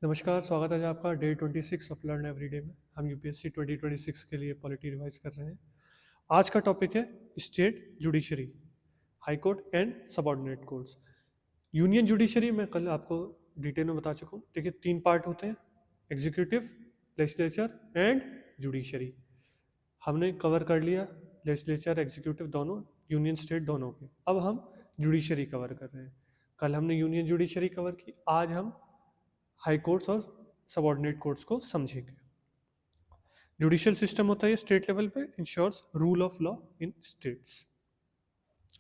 नमस्कार, स्वागत है आपका डे 26 ऑफ लर्न एवरीडे में। हम यूपीएससी 2026 के लिए पॉलिटी रिवाइज कर रहे हैं। आज का टॉपिक है state judiciary, high court and subordinate courts. Union judiciary मैं कल आपको डिटेल में बता चुका हूँ। देखिए, 3 पार्ट होते हैं: एग्जीक्यूटिव, लेजिस्लेचर एंड जुडिशरी। हमने कवर कर लिया लेजिस्लेचर एग्जीक्यूटिव दोनों, यूनियन स्टेट दोनों के। अब हम जुडिशरी कवर कर रहे हैं। कल हमने यूनियन जुडिशरी कवर की, आज हम हाई कोर्ट्स और सबऑर्डिनेट कोर्ट्स को समझेंगे। जुडिशियल सिस्टम होता है स्टेट लेवल पे, ensures rule of law in states.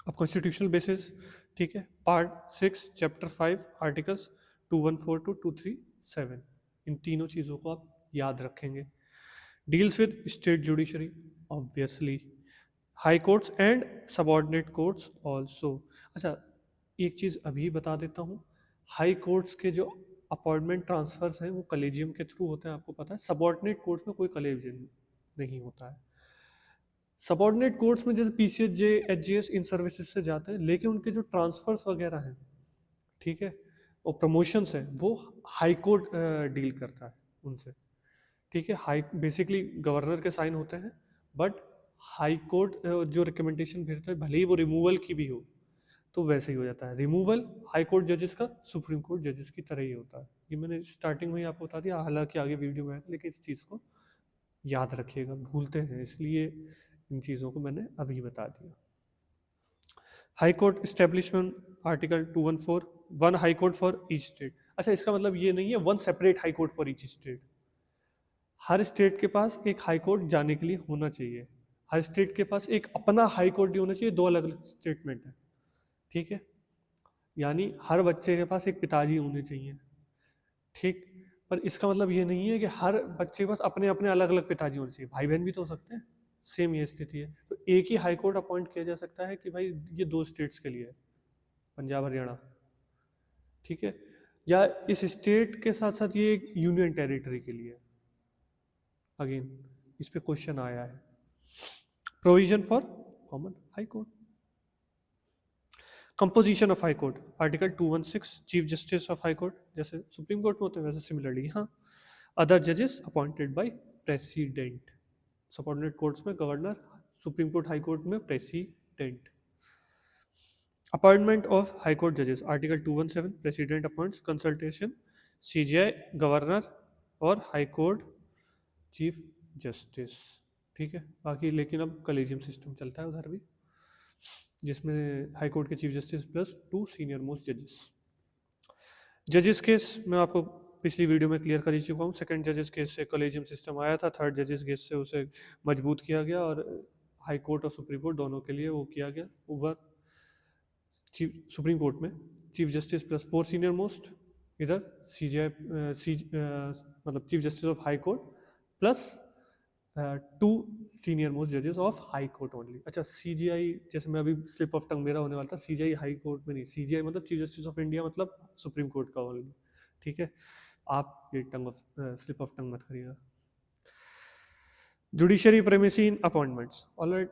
अब कॉन्स्टिट्यूशनल बेसिस, ठीक है, पार्ट 6 चैप्टर 5 आर्टिकल्स 214 टू 237, इन तीनों चीज़ों को आप याद रखेंगे। Deals with state judiciary obviously, high courts and subordinate courts also. अच्छा, एक चीज़ अभी बता देता हूँ, हाई कोर्ट्स के जो अपॉइंटमेंट ट्रांसफर्स हैं वो कलेजियम के थ्रू होते हैं, आपको पता है। सबऑर्डिनेट कोर्ट्स में कोई कलेजियम नहीं होता है। सबऑर्डिनेट कोर्ट्स में जैसे पीसीएस, जे, एचजीएस, इन सर्विसेज से जाते हैं, लेकिन उनके जो ट्रांसफर्स वगैरह हैं, ठीक है, और प्रमोशंस है, वो हाई कोर्ट डील करता है उनसे, ठीक है। हाई बेसिकली गवर्नर के साइन होते हैं, बट हाई कोर्ट जो रिकमेंडेशन भेजता है, भले ही वो रिमूवल की भी हो, तो वैसे ही हो जाता है। रिमूवल हाई कोर्ट जजेस का सुप्रीम कोर्ट जजेस की तरह ही होता है। ये मैंने स्टार्टिंग में ही आपको बता दिया, हालांकि आगे वीडियो में आएगा, लेकिन इस चीज़ को याद रखिएगा, भूलते हैं, इसलिए इन चीज़ों को मैंने अभी बता दिया। High court establishment, article 214, one high court for each state. अच्छा, इसका मतलब ये नहीं है one separate high court for each state. Her state के पास एक हाई कोर्ट जाने के लिए होना चाहिए। हर स्टेट के पास एक अपना हाई कोर्ट भी होना चाहिए। दो अलग अलग स्टेटमेंट है, ठीक है। यानी हर बच्चे के पास एक पिताजी होने चाहिए, ठीक। पर इसका मतलब ये नहीं है कि हर बच्चे के पास अपने अपने अलग अलग पिताजी होने चाहिए। भाई बहन भी तो हो सकते हैं, सेम ये स्थिति है। तो एक ही हाई कोर्ट अपॉइंट किया जा सकता है कि भाई ये 2 स्टेट्स के लिए है, पंजाब हरियाणा, ठीक है। या इस स्टेट के साथ साथ ये एक यूनियन टेरिटरी के लिए है। अगेन इस पे क्वेश्चन आया है। Provision for common high court. Composition of high court, article 216, chief justice of high court, जैसे सुप्रीम कोर्ट में होते हैं वैसे सिमिलरली यहाँ अदर जजेस appointed by president. Subordinate courts में governor, supreme court high court में president. Appointment of high court जजेस, article 217, president appoints consultation CJI, governor और हाई कोर्ट चीफ जस्टिस, ठीक है। बाकी लेकिन अब कलेजियम सिस्टम चलता है उधर भी, जिसमें हाई कोर्ट के chief justice plus 2 senior most जजेस। जजेस केस मैं आपको पिछली वीडियो में क्लियर कर ही चुका हूँ। सेकंड जजेस केस से कॉलेजियम सिस्टम आया था, थर्ड जजेस केस से उसे मजबूत किया गया और हाई कोर्ट और सुप्रीम कोर्ट दोनों के लिए वो किया गया। ऊपर चीफ सुप्रीम कोर्ट में chief justice plus 4 senior most, इधर सीजीआई मतलब chief justice of high court plus 2 senior most जजेस ऑफ हाई कोर्ट ओनली। अच्छा, सीजीआई जैसे मैं अभी स्लिप ऑफ टंग मेरा होने वाला था, सीजीआई हाई कोर्ट में नहीं, सीजीआई मतलब चीफ जस्टिस ऑफ इंडिया, मतलब सुप्रीम कोर्ट का ओनली, ठीक है। आप ये tongue of slip of tongue मत करिएगा। जुडिशरी प्रेमेसी इन अपॉइंटमेंट्स, ऑलराइट,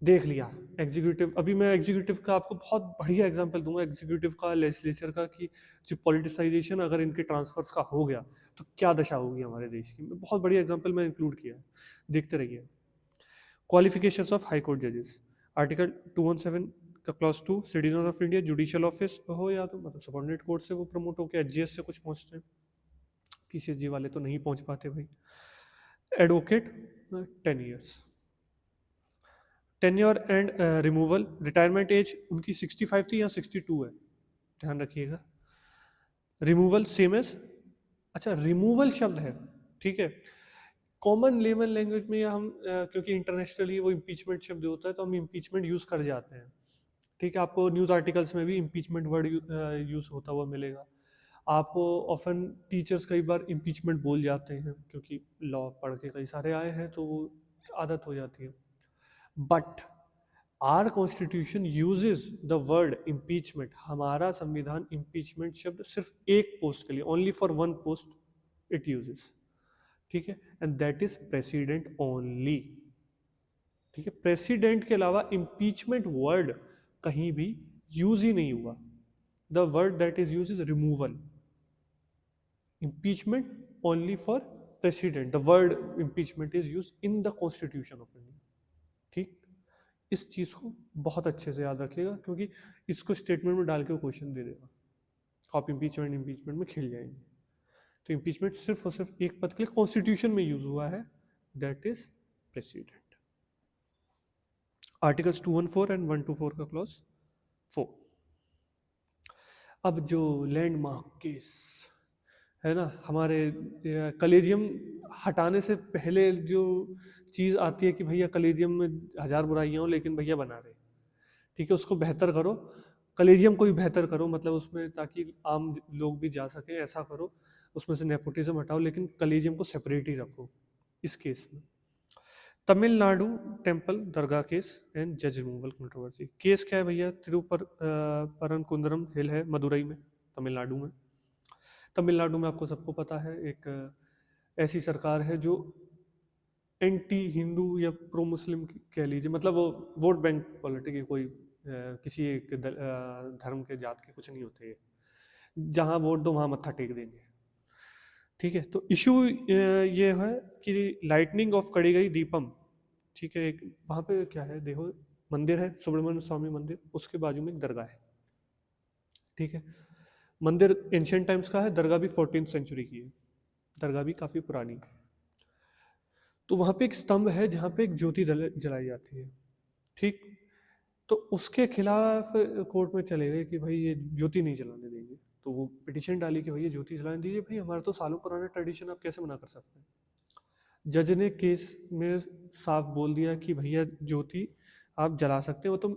देख लिया। एग्जीक्यूटिव, अभी मैं एग्जीक्यूटिव का आपको बहुत बढ़िया एग्जांपल दूंगा, एग्जीक्यूटिव का, लेजिस्लेचर का, कि जो पॉलिटिसाइजेशन अगर इनके ट्रांसफर्स का हो गया तो क्या दशा होगी हमारे देश की। बहुत बढ़िया एग्जांपल मैं इंक्लूड किया है, देखते रहिए। क्वालिफिकेशंस ऑफ हाई कोर्ट जजेस, आर्टिकल 217 का clause 2, citizen of India, judicial office हो या तो मतलब सबऑर्डिनेट कोर्ट से वो प्रमोट होकर एचजीएस से कुछ पहुंचते हैं, पीसीएसजी वाले तो नहीं पहुंच पाते भाई। Advocate 10 years. Tenure and removal, retirement age उनकी 65 थी या 62 है, ध्यान रखिएगा। रिमूवल सेम एज, अच्छा रिमूवल शब्द है, ठीक है। कॉमन लेमन लैंग्वेज में हम क्योंकि इंटरनेशनली वो इम्पीचमेंट शब्द होता है तो हम इम्पीचमेंट यूज कर जाते हैं, ठीक है। आपको न्यूज़ आर्टिकल्स में भी इम्पीचमेंट वर्ड यूज होता हुआ मिलेगा। आपको ऑफन टीचर्स कई बार इम्पीचमेंट बोल जाते हैं, क्योंकि लॉ पढ़ के कई सारे आए हैं तो वो आदत हो जाती है। But our constitution uses the word impeachment, हमारा संविधान इम्पीचमेंट शब्द सिर्फ एक पोस्ट के लिए, only for one post it uses, ठीक है, and that is president only, ठीक है। प्रेसिडेंट के अलावा इम्पीचमेंट वर्ड कहीं भी यूज ही नहीं हुआ। The word that is use is removal, impeachment only for president. The word impeachment is used in the constitution of India. ठीक, इस चीज को बहुत अच्छे से याद रखिएगा, क्योंकि इसको स्टेटमेंट में डाल के क्वेश्चन दे देगा, आप इम्पीचमेंट में खेल जाएंगे। तो इम्पीचमेंट सिर्फ और सिर्फ एक पद के लिए कॉन्स्टिट्यूशन में यूज हुआ है, that is president. Articles 214 and 124 का क्लॉज 4। अब जो लैंडमार्क केस है ना, हमारे कलेजियम हटाने से पहले जो चीज़ आती है कि भैया कलेजियम में 1000 बुराइयां हो लेकिन भैया बना रहे, ठीक है, उसको बेहतर करो, कलेजियम को भी बेहतर करो, मतलब उसमें ताकि आम लोग भी जा सके, ऐसा करो, उसमें से नेपोटिज्म हटाओ, लेकिन कलेजियम को सेपरेट ही रखो। इस केस में Tamil Nadu temple Dargah case and जज रिमूवल कंट्रोवर्सी। केस क्या है भैया, परनकुंद्रम हिल है मदुरई में, तमिलनाडु में। तमिलनाडु में आपको सबको पता है एक ऐसी सरकार है जो एंटी हिंदू या प्रो मुस्लिम कह लीजिए, मतलब वो वोट बैंक पॉलिटिक्स, कोई किसी एक धर्म के जात के कुछ नहीं होते, जहाँ वोट दो वहाँ मत्था टेक देंगे। ठीक है, तो इशू ये है कि लाइटनिंग ऑफ कड़ी गई दीपम, ठीक है, एक वहाँ पे क्या है, देखो मंदिर है सुब्रमण्य स्वामी मंदिर, उसके बाजू में एक दरगाह है। ठीक है, मंदिर एंशियंट टाइम्स का है, दरगाह भी 14th सेंचुरी की है, दरगाह भी काफ़ी पुरानी है। तो वहाँ पे एक स्तंभ है जहाँ पे एक ज्योति जलाई जाती है। ठीक, तो उसके खिलाफ कोर्ट में चले गए कि भाई ये ज्योति नहीं जलाने देंगे, तो वो पिटिशन डाली कि भाई ये ज्योति जलाने दीजिए, भाई हमारा तो सालों पुराना ट्रेडिशन, आप कैसे मना कर सकते हैं। जज ने केस में साफ बोल दिया कि भैया ज्योति आप जला सकते हैं, वो तो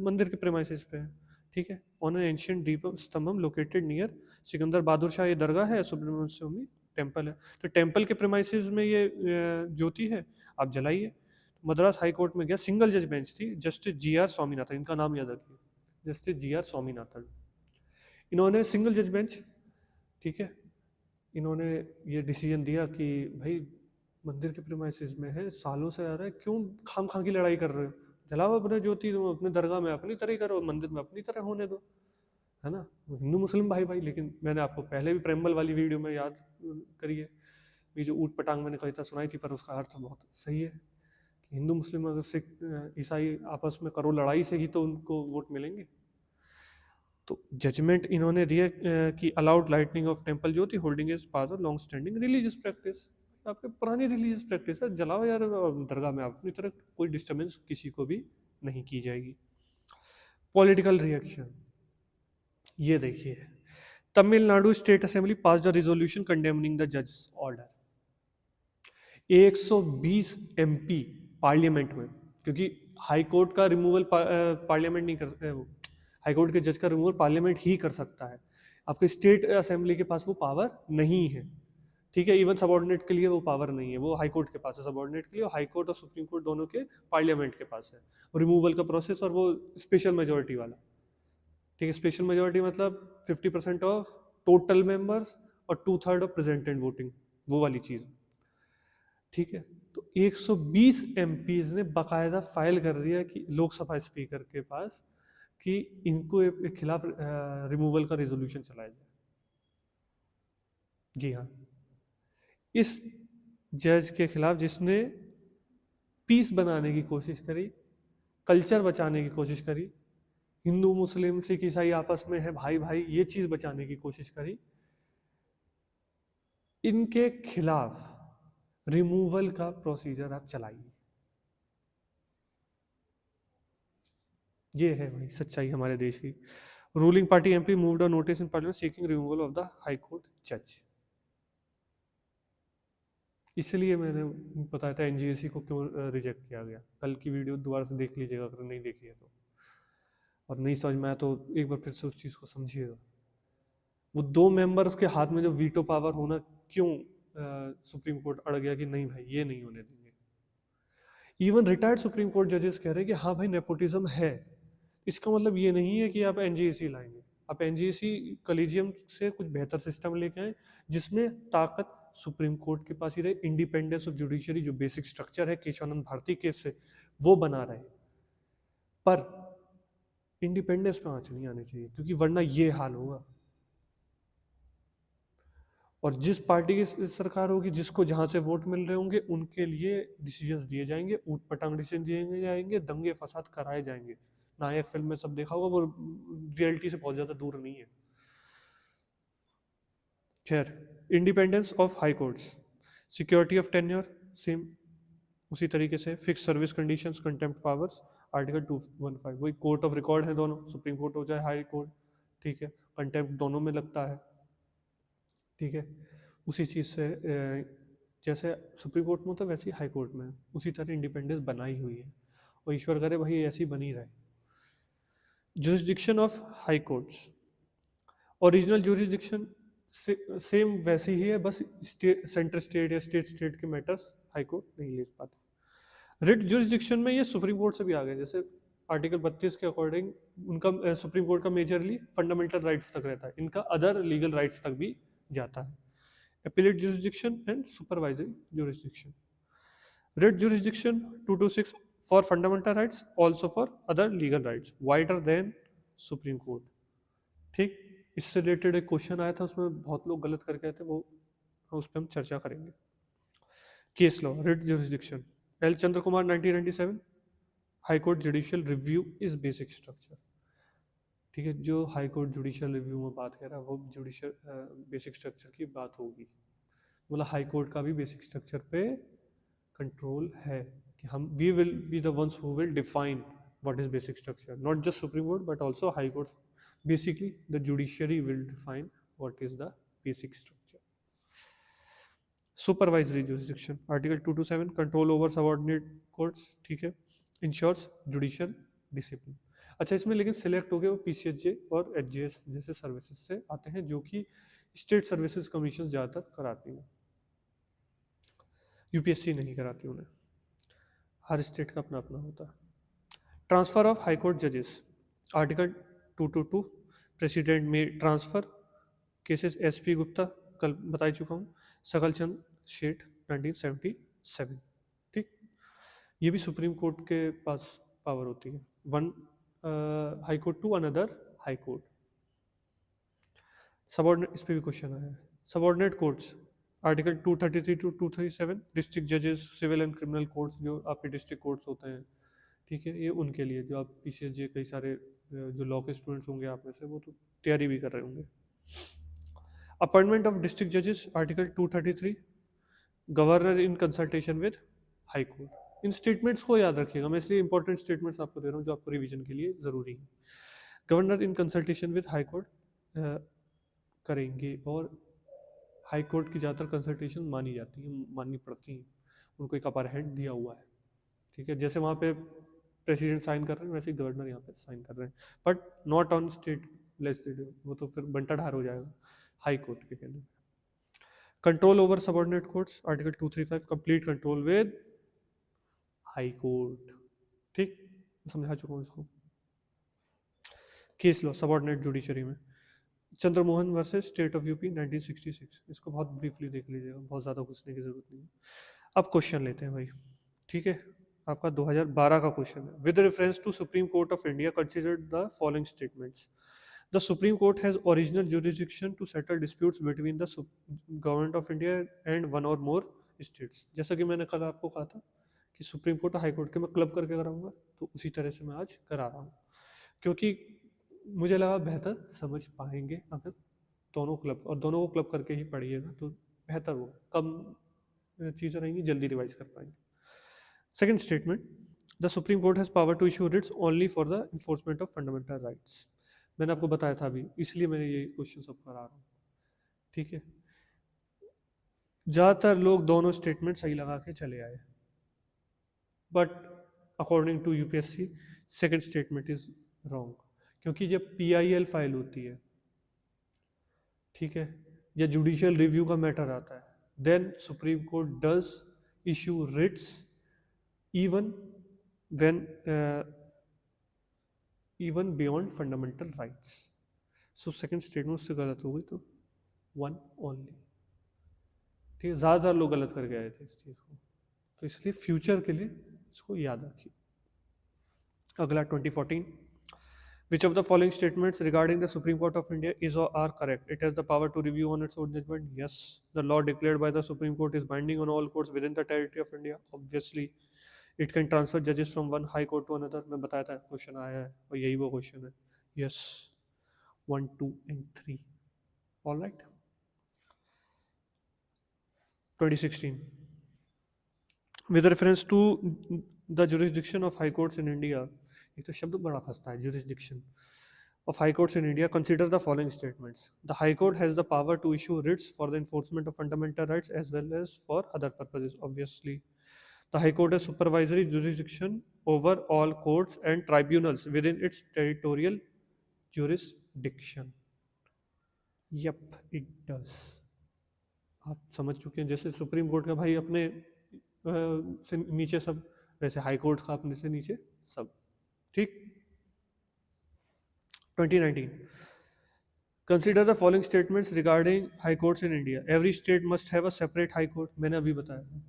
मंदिर के प्रेमाइसेस पे है। ठीक है, on an ancient deepam stambham located near Sikandar Bahadur Shah, ये दरगाह है, सुब्रमण्य स्वामी टेम्पल है, तो टेम्पल के प्रेमाइसेस में ये ज्योति है, आप जलाइए। मद्रास हाई कोर्ट में गया, सिंगल जज बेंच थी, जस्टिस GR स्वामीनाथन, इनका नाम याद रखिए, जस्टिस GR स्वामीनाथन। इन्होंने सिंगल जज बेंच, ठीक है, इन्होंने ये डिसीजन दिया कि भाई मंदिर के प्रेमाइसेस में है, सालों से आ रहा है, क्यों खाम खां की लड़ाई कर रहे हो, जलाओ अपने ज्योति, तुम अपने दरगाह में अपनी तरह करो, मंदिर में अपनी तरह होने दो, है ना, हिंदू मुस्लिम भाई भाई। लेकिन मैंने आपको पहले भी प्रेम्बल वाली वीडियो में याद करिए, ये जो ऊट पटांग मैंने कविता सुनाई थी, पर उसका अर्थ बहुत सही है कि हिंदू मुस्लिम अगर सिख ईसाई आपस में करो लड़ाई से ही तो उनको वोट मिलेंगे। तो जजमेंट इन्होंने दिया कि allowed lightning of temple Jyoti holding is pass of long standing religious practice, आपके पुरानी रिलीजियस प्रैक्टिस है, जलाओ यार दरगाह में, अपनी तरह कोई डिस्टर्बेंस किसी को भी नहीं की जाएगी। पॉलिटिकल रिएक्शन ये देखिए, Tamil Nadu state assembly pass the resolution condemning the जज ऑर्डर। 120 MP पार्लियामेंट में, क्योंकि हाई कोर्ट का रिमूवल पार्लियामेंट नहीं कर, हाई कोर्ट के जज का रिमूवल पार्लियामेंट ही कर सकता है, आपके स्टेट असेंबली के पास वो पावर नहीं है। ठीक है, इवन सबऑर्डिनेट के लिए वो पावर नहीं है, वो हाई कोर्ट के पास है सबऑर्डिनेट के लिए, हाई कोर्ट और सुप्रीम कोर्ट दोनों के पार्लियामेंट के पास है रिमूवल का प्रोसेस, और वो स्पेशल मेजोरिटी वाला। ठीक है, स्पेशल मेजोरिटी मतलब 50% ऑफ टोटल मेंबर्स और 2/3 ऑफ प्रेजेंटेड वोटिंग, वो वाली चीज़। ठीक है, तो 120 MPs ने बाकायदा फाइल कर दिया कि लोकसभा स्पीकर के पास कि इनको खिलाफ रिमूवल का रेजोल्यूशन चलाया जाए। जी हाँ, इस जज के खिलाफ जिसने पीस बनाने की कोशिश करी, कल्चर बचाने की कोशिश करी, हिंदू मुस्लिम सिख ईसाई आपस में है भाई भाई, ये चीज बचाने की कोशिश करी, इनके खिलाफ रिमूवल का प्रोसीजर आप चलाइए। ये है भाई सच्चाई हमारे देश की। Ruling party MP moved a notice in parliament seeking removal of the high court जज। इसलिए मैंने बताया था NGAC को क्यों रिजेक्ट किया गया। कल की वीडियो दोबारा से देख लीजिएगा अगर नहीं देखी है तो, और नहीं समझ में आया तो एक बार फिर से उस चीज़ को समझिएगा। वो 2 मेंबर्स के हाथ में जो वीटो पावर होना, क्यों सुप्रीम कोर्ट अड़ गया कि नहीं भाई ये नहीं होने देंगे। इवन रिटायर्ड सुप्रीम कोर्ट जजेस कह रहे हैं कि हाँ भाई नेपोटिज्म है, इसका मतलब ये नहीं है कि आप NGAC लाएंगे, आप NGAC कलीजियम से कुछ बेहतर सिस्टम लेके आए जिसमें ताकत सुप्रीम कोर्ट के पास ही रहे, इंडिपेंडेंस ऑफ जुडिशरी जो बेसिक स्ट्रक्चर है केशवानंद भारती केस से वो बना रहे, पर इंडिपेंडेंस पे आंच नहीं आनी चाहिए, क्योंकि वरना ये हाल होगा। और जिस पार्टी की सरकार होगी, जिसको जहाँ से वोट मिल रहे होंगे, उनके लिए डिसीजंस दिए जाएंगे, ऊट पटांग डिसीजन दिए जाएंगे, दंगे फसाद कराए जाएंगे। नायक फिल्म में सब देखा होगा, वो रियलिटी से बहुत ज़्यादा दूर नहीं है। खैर, independence of high courts, security of tenure same उसी तरीके से, fix service conditions, contempt powers, article 215 वही कोर्ट ऑफ रिकॉर्ड है दोनों, सुप्रीम कोर्ट हो चाहे हाई कोर्ट, ठीक है, कंटेम्प्ट दोनों में लगता है, ठीक है। उसी चीज़ से जैसे सुप्रीम कोर्ट में होता है वैसे ही हाई कोर्ट में उसी तरह इंडिपेंडेंस बनाई हुई है, और ईश्वर करे भाई ऐसी बनी रहे। Jurisdiction of high courts, original jurisdiction same वैसे ही है, बस सेंटर स्टेट या स्टेट के मैटर्स हाई कोर्ट नहीं ले पाते। रिट जुरिस्डिक्शन में ये सुप्रीम कोर्ट से भी आ गए, जैसे आर्टिकल 32 के अकॉर्डिंग उनका सुप्रीम कोर्ट का मेजरली फंडामेंटल राइट्स तक रहता है, इनका अदर लीगल राइट्स तक भी जाता है। appellate jurisdiction and supervisory jurisdiction. Writ jurisdiction 226 for fundamental rights, also for other legal rights, wider than Supreme Court. ठीक, इससे रिलेटेड एक क्वेश्चन आया था, उसमें बहुत लोग गलत करके आए थे, वो उस पर हम चर्चा करेंगे। Case law, writ jurisdiction, L Chandra Kumar 1997, high court judicial review is basic structure. ठीक है, जो हाई कोर्ट जुडिशियल रिव्यू में बात कर रहा है वो जुडिशियल बेसिक स्ट्रक्चर की बात होगी, मतलब हाई कोर्ट का भी बेसिक स्ट्रक्चर पे कंट्रोल है कि हम we will be the ones who will define what is basic structure, not just supreme court but also high court, basically the judiciary will define what is the basic structure. Supervisory jurisdiction, article 227, control over subordinate courts, ठीक है, ensures judicial discipline. अच्छा, इसमें लेकिन select हो गए वो PCSJ और HGS जैसे सर्विसेज से आते हैं, जो कि स्टेट सर्विसेज कमीशन ज़्यादातर कराती हैं, यूपीएससी नहीं कराती उन्हें, हर स्टेट का अपना अपना होता है। ट्रांसफर ऑफ हाई कोर्ट जजेस, आर्टिकल 222, प्रेसिडेंट में ट्रांसफर केसेस, एसपी गुप्ता कल बता चुका हूँ, सकल चंद शेठ 1977, ठीक। ये भी सुप्रीम कोर्ट के पास पावर होती है, one high court to another high court. Subordinate, इस पे भी क्वेश्चन आया है। Subordinate courts, article 233 to 237, district जजेस, सिविल एंड क्रिमिनल कोर्ट्स, जो आपके डिस्ट्रिक्ट कोर्ट्स होते हैं, ठीक है, ये उनके लिए, जो आप पीसीएसजे कई सारे जो लॉ के स्टूडेंट्स होंगे आप में से, वो तो तैयारी भी कर रहे होंगे। अपॉइंटमेंट ऑफ डिस्ट्रिक्ट जजेस, article 233, governor in consultation with high court. In statements को याद रखिएगा, मैं इसलिए इंपॉर्टेंट स्टेटमेंट्स आपको दे रहा हूँ जो आपको रिवीजन के लिए ज़रूरी है। Governor in consultation with high court करेंगे, और हाई कोर्ट की ज़्यादातर कंसल्टेशन मानी जाती है, माननी पड़ती हैं, उनको एक अपर हैंड दिया हुआ है, ठीक है। जैसे वहाँ पे प्रेसिडेंट साइन कर रहे हैं वैसे ही गवर्नर यहाँ पे साइन कर रहे हैं, but not on state legislative, वो तो फिर बंटा ढार हो जाएगा हाई कोर्ट के कहने में। Control over subordinate courts, article 235, complete control with high court, ठीक, समझा चुका हूँ इसको। केस लॉ, सबऑर्डिनेट जुडिशरी में, Chandramohan versus state of UP 1966, इसको बहुत ब्रीफली देख लीजिएगा, बहुत ज़्यादा घुसने की जरूरत नहीं है। अब क्वेश्चन लेते हैं भाई, ठीक है, आपका 2012 का क्वेश्चन है। With reference to supreme court of India consider the following statements, the supreme court has original jurisdiction to settle disputes between the government of India and one or more states. जैसा कि मैंने कल आपको कहा था कि supreme court और high court के मैं क्लब करके कराऊंगा, तो उसी तरह से मैं आज करा रहा हूँ, क्योंकि मुझे लगा बेहतर समझ पाएंगे अगर दोनों क्लब, और दोनों को क्लब करके ही पढ़िएगा तो बेहतर हो, कम चीज़ें रहेंगी, जल्दी रिवाइज कर पाएंगे। Second statement, the supreme court has power to issue writs only for the enforcement of fundamental rights. मैंने आपको बताया था अभी, इसलिए मैंने ये क्वेश्चन सब करा रहा हूँ, ठीक है। ज़्यादातर लोग दोनों स्टेटमेंट सही लगा के चले आए, but according to UPSC second statement is wrong, क्योंकि जब पीआईएल फाइल होती है, ठीक है, या जुडिशियल रिव्यू का मैटर आता है, then supreme court does issue writs even when even beyond fundamental rights. So second statement से गलत हो गई, तो वन ओनली, ठीक है। ज़्यादा लोग गलत करके आए थे इस चीज़ को, तो इसलिए फ्यूचर के लिए इसको याद रखिए। अगला 2014, Which of the following statements regarding the Supreme Court of India is or are correct? It has the power to review on its own judgment. Yes. The law declared by the Supreme Court is binding on all courts within the territory of India. Obviously. It can transfer judges from one high court to another. मैं बताया था question आया है और यही वो question है. Yes. 1, 2 and 3. All right. 2016. With reference to the jurisdiction of high courts in India, एक तो शब्द बड़ा फंसता है, jurisdiction of high courts in India, consider the following statements. The high court has the power to issue writs for the enforcement of fundamental rights as well as for other purposes. Obviously, the high court has supervisory jurisdiction over all courts and tribunals within its territorial jurisdiction. Yep, it does. आप समझ चुके हैं, जैसे supreme court का भाई अपने से नीचे सब, वैसे हाई कोर्ट का अपने से नीचे सब. ठीक. 2019. Consider the following statements regarding high courts in India. Every state must have a separate high court. मैंने अभी बताया था.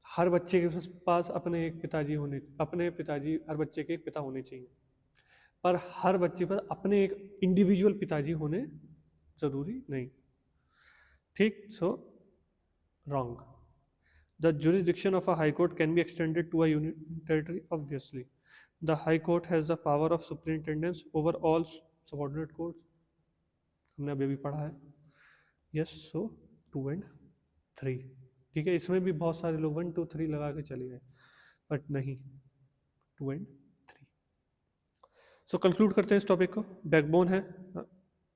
हर बच्चे के पास अपने एक पिताजी होने, अपने पिताजी, हर बच्चे के एक पिता होने चाहिए, पर हर बच्चे पर अपने एक इंडिविजुअल पिताजी होने जरूरी नहीं. ठीक. सो wrong. The jurisdiction of a high court can be extended to a union territory. Obviously, the high court has the power of superintendence over all subordinate courts. हमने अभी भी पढ़ा है. Yes. So 2 and 3. ठीक है. इसमें भी बहुत सारे लोग 1, 2, 3 लगा के चले गए, बट नहीं, 2 and 3. सो कंक्लूड करते हैं इस टॉपिक को. बैकबोन है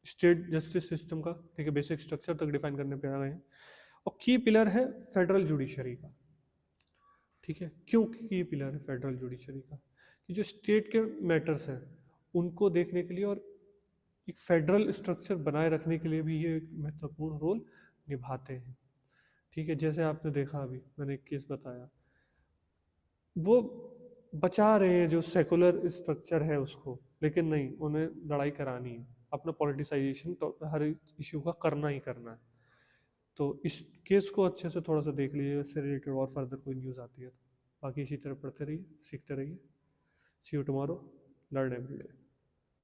स्टेट जस्टिस सिस्टम का. ठीक है. बेसिक स्ट्रक्चर तक डिफाइन करने पे आ गए हैं. और की पिलर है फेडरल जुडिशरी का. ठीक है. क्यों की पिलर है फेडरल जुडिशरी का? कि जो स्टेट के मैटर्स हैं उनको देखने के लिए और एक फेडरल स्ट्रक्चर बनाए रखने के लिए भी ये एक महत्वपूर्ण रोल निभाते हैं. ठीक है. जैसे आपने देखा, अभी मैंने एक केस बताया, वो बचा रहे हैं जो सेकुलर स्ट्रक्चर है उसको, लेकिन नहीं, उन्हें लड़ाई करानी है. अपना पॉलिटिसाइजेशन तो हर इश्यू का करना ही करना है. तो इस केस को अच्छे से थोड़ा सा देख लीजिए, इससे रिलेटेड और फर्दर कोई न्यूज़ आती है तो. बाकी इसी तरह पढ़ते रहिए, सीखते रहिए. See you tomorrow. Learn every day.